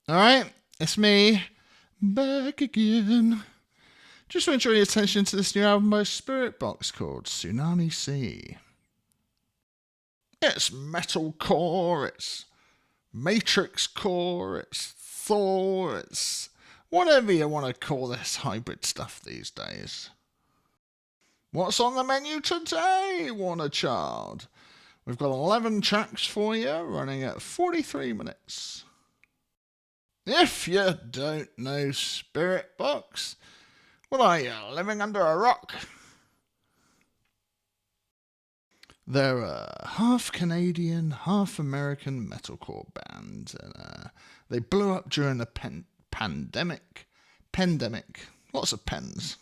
Alright, it's me, back again. Just want to draw your attention to this new album by Spiritbox called Tsunami Sea. It's Metalcore, it's Matrix Core, it's Thor, it's whatever you want to call this hybrid stuff these days. What's on the menu today, Warner Child? We've got 11 tracks for you, running at 43 minutes. If you don't know Spiritbox, what are you, living under a rock? They're a half Canadian, half American metalcore band, and they blew up during the pandemic. Lots of pens.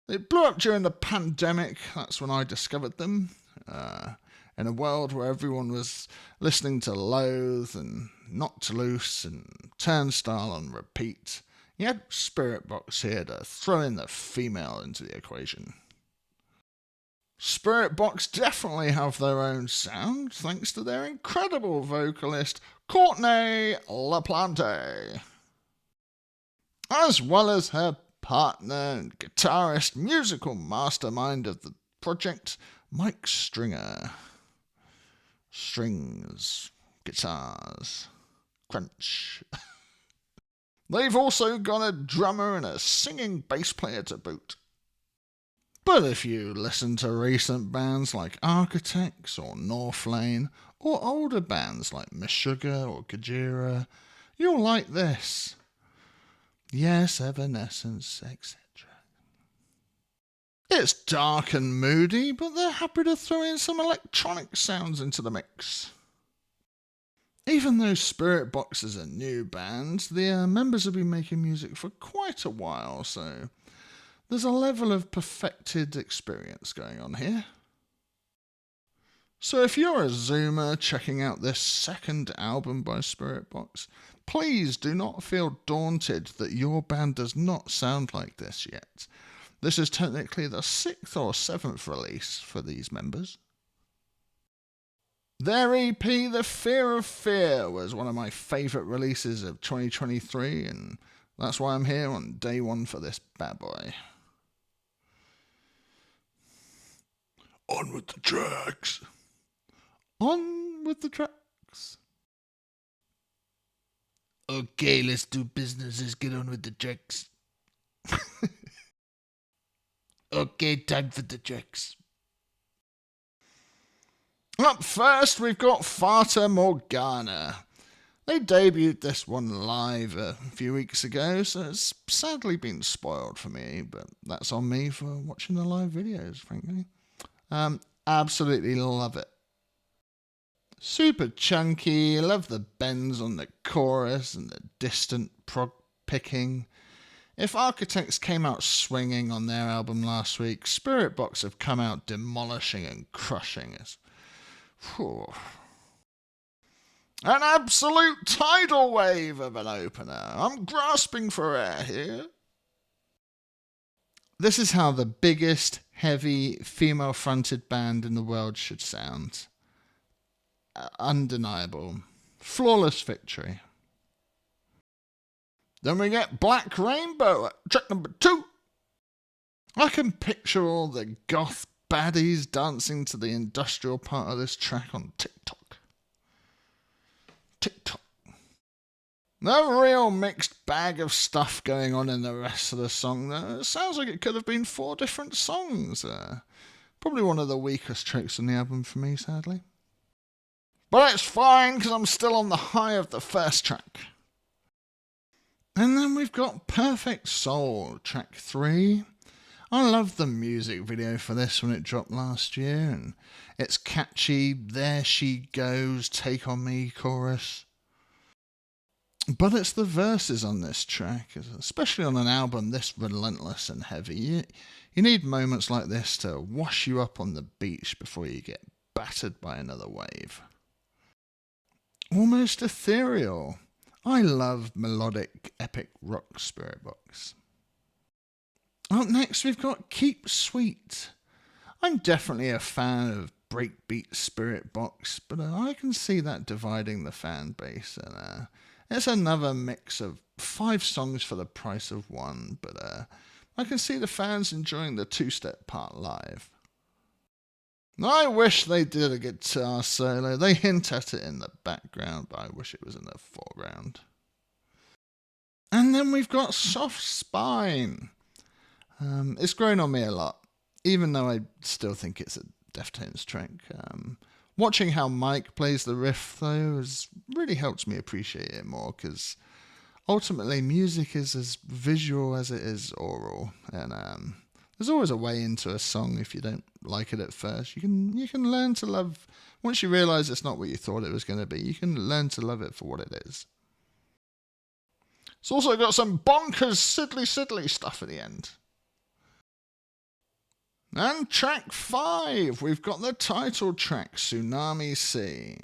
They blew up during the pandemic. That's when I discovered them. In a world where everyone was listening to Loathe and Knocked Loose and Turnstile on repeat, you had Spiritbox here to throw in the female into the equation. Spiritbox definitely have their own sound thanks to their incredible vocalist Courtney LaPlante, as well as her partner and guitarist, musical mastermind of the project, Mike Stringer. Strings, guitars, crunch. They've also got a drummer and a singing bass player to boot. But if you listen to recent bands like Architects or Northlane, or older bands like Meshuggah or Gojira, you'll like this. Yes, Evanescence, etc. It's dark and moody, but they're happy to throw in some electronic sounds into the mix. Even though Spiritbox is a new band, the members have been making music for quite a while, so there's a level of perfected experience going on here. So if you're a Zoomer checking out this second album by Spiritbox, please do not feel daunted that your band does not sound like this yet. This is technically the 6th or 7th release for these members. Their EP, The Fear of Fear, was one of my favourite releases of 2023, and that's why I'm here on day one for this bad boy. On with the tracks. On with the tracks. Okay, let's do business. Let's get on with the tracks. Okay, time for the tracks. Up first, we've got Fata Morgana. They debuted this one live a few weeks ago, so it's sadly been spoiled for me, but that's on me for watching the live videos, frankly. Absolutely love it. Super chunky, love the bends on the chorus and the distant prog picking. If Architects came out swinging on their album last week, Spiritbox have come out demolishing and crushing us. An absolute tidal wave of an opener. I'm grasping for air here. This is how the biggest, heavy, female-fronted band in the world should sound. Undeniable. Flawless victory. Then we get Black Rainbow at track number 2. I can picture all the goth baddies dancing to the industrial part of this track on TikTok. No real mixed bag of stuff going on in the rest of the song, though. It sounds like it could have been 4 different songs. Probably one of the weakest tracks on the album for me, sadly. But it's fine, because I'm still on the high of the first track. And then we've got Perfect Soul, track 3. I loved the music video for this when it dropped last year, and it's catchy, There She Goes, Take On Me chorus. But it's the verses on this track, especially on an album this relentless and heavy. You need moments like this to wash you up on the beach before you get battered by another wave. Almost ethereal. I love melodic, epic rock Spiritbox. Up next, we've got Keep Sweet. I'm definitely a fan of breakbeat Spiritbox, but I can see that dividing the fan base, and It's another mix of 5 songs for the price of one, but I can see the fans enjoying the two-step part live. I wish they did a guitar solo. They hint at it in the background, but I wish it was in the foreground. And then we've got Soft Spine. It's grown on me a lot, even though I still think it's a Deftones track. Watching how Mike plays the riff, though, has really helped me appreciate it more, because ultimately music is as visual as it is oral, and there's always a way into a song if you don't like it at first. You can learn to love, once you realise it's not what you thought it was going to be, you can learn to love it for what it is. It's also got some bonkers sidly stuff at the end. And track 5, we've got the title track, Tsunami Sea.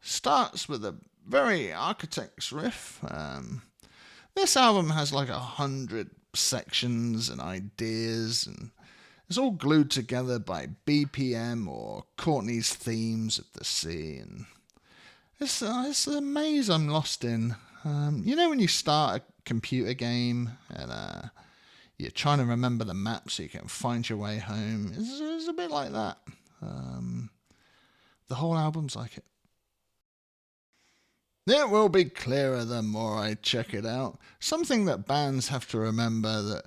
Starts with a very Architects riff. This album has like 100 sections and ideas, and it's all glued together by BPM or Courtney's themes of the sea. And it's a maze I'm lost in. You know when you start a computer game and you're trying to remember the map so you can find your way home? It's a bit like that. The whole album's like it. It will be clearer the more I check it out. Something that bands have to remember, that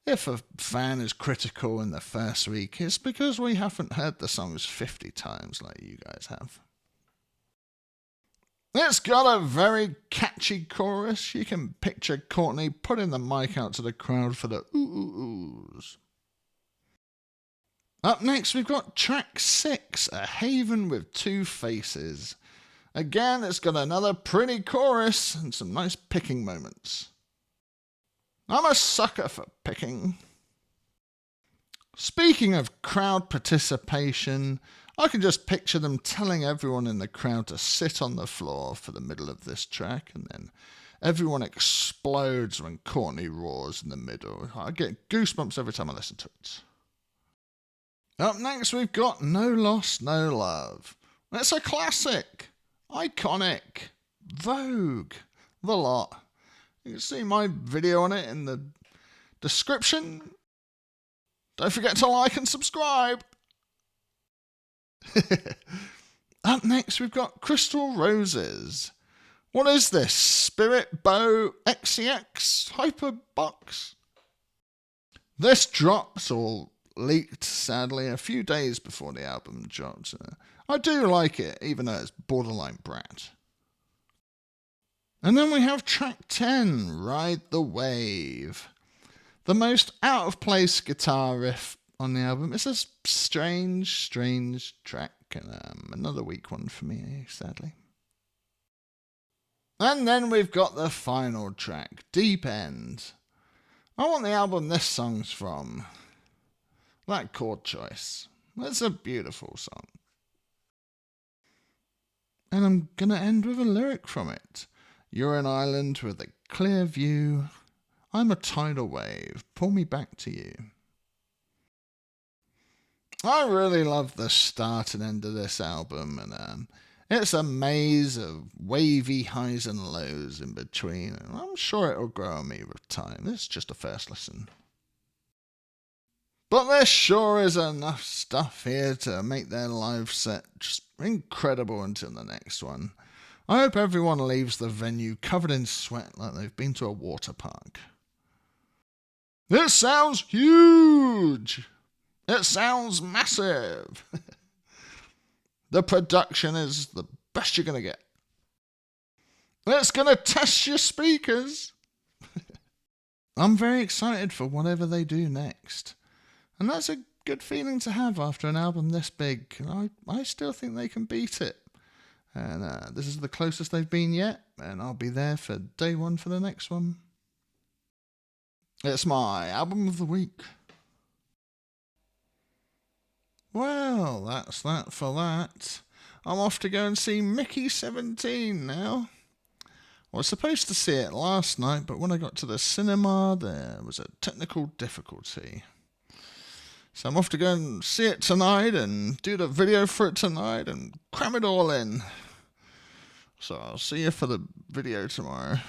if a fan is critical in the first week, it's because we haven't heard the songs 50 times like you guys have. It's got a very catchy chorus. You can picture Courtney putting the mic out to the crowd for the ooh-ooh-oohs. Up next, we've got track 6, A Haven with Two Faces. Again, it's got another pretty chorus and some nice picking moments. I'm a sucker for picking. Speaking of crowd participation, I can just picture them telling everyone in the crowd to sit on the floor for the middle of this track, and then everyone explodes when Courtney roars in the middle. I get goosebumps every time I listen to it. Up next, we've got No Loss, No Love. It's a classic. Iconic. Vogue. The lot. You can see my video on it in the description. Don't forget to like and subscribe. Up next, we've got Crystal Roses. What is this? Spiritbox XCX Hyperbox? This drops, or leaked, sadly, a few days before the album drops. I do like it, even though it's borderline brat. And then we have track 10, Ride the Wave. The most out-of-place guitar riff on the album. It's a strange track, and another weak one for me, sadly. And then we've got the final track, Deep End. I want the album this song's from. That chord choice. It's a beautiful song. And I'm going to end with a lyric from it. You're an island with a clear view. I'm a tidal wave. Pull me back to you. I really love the start and end of this album, and it's a maze of wavy highs and lows in between, and I'm sure it'll grow on me with time. It's just a first listen. But there sure is enough stuff here to make their live set just incredible until the next one. I hope everyone leaves the venue covered in sweat like they've been to a water park. This sounds huge! It sounds massive! The production is the best you're going to get. It's going to test your speakers! I'm very excited for whatever they do next. And that's a good feeling to have after an album this big. I still think they can beat it. And this is the closest they've been yet. And I'll be there for day one for the next one. It's my album of the week. Well, that's that for that. I'm off to go and see Mickey 17 now. I was supposed to see it last night, but when I got to the cinema, there was a technical difficulty. So I'm off to go and see it tonight and do the video for it tonight and cram it all in. So I'll see you for the video tomorrow.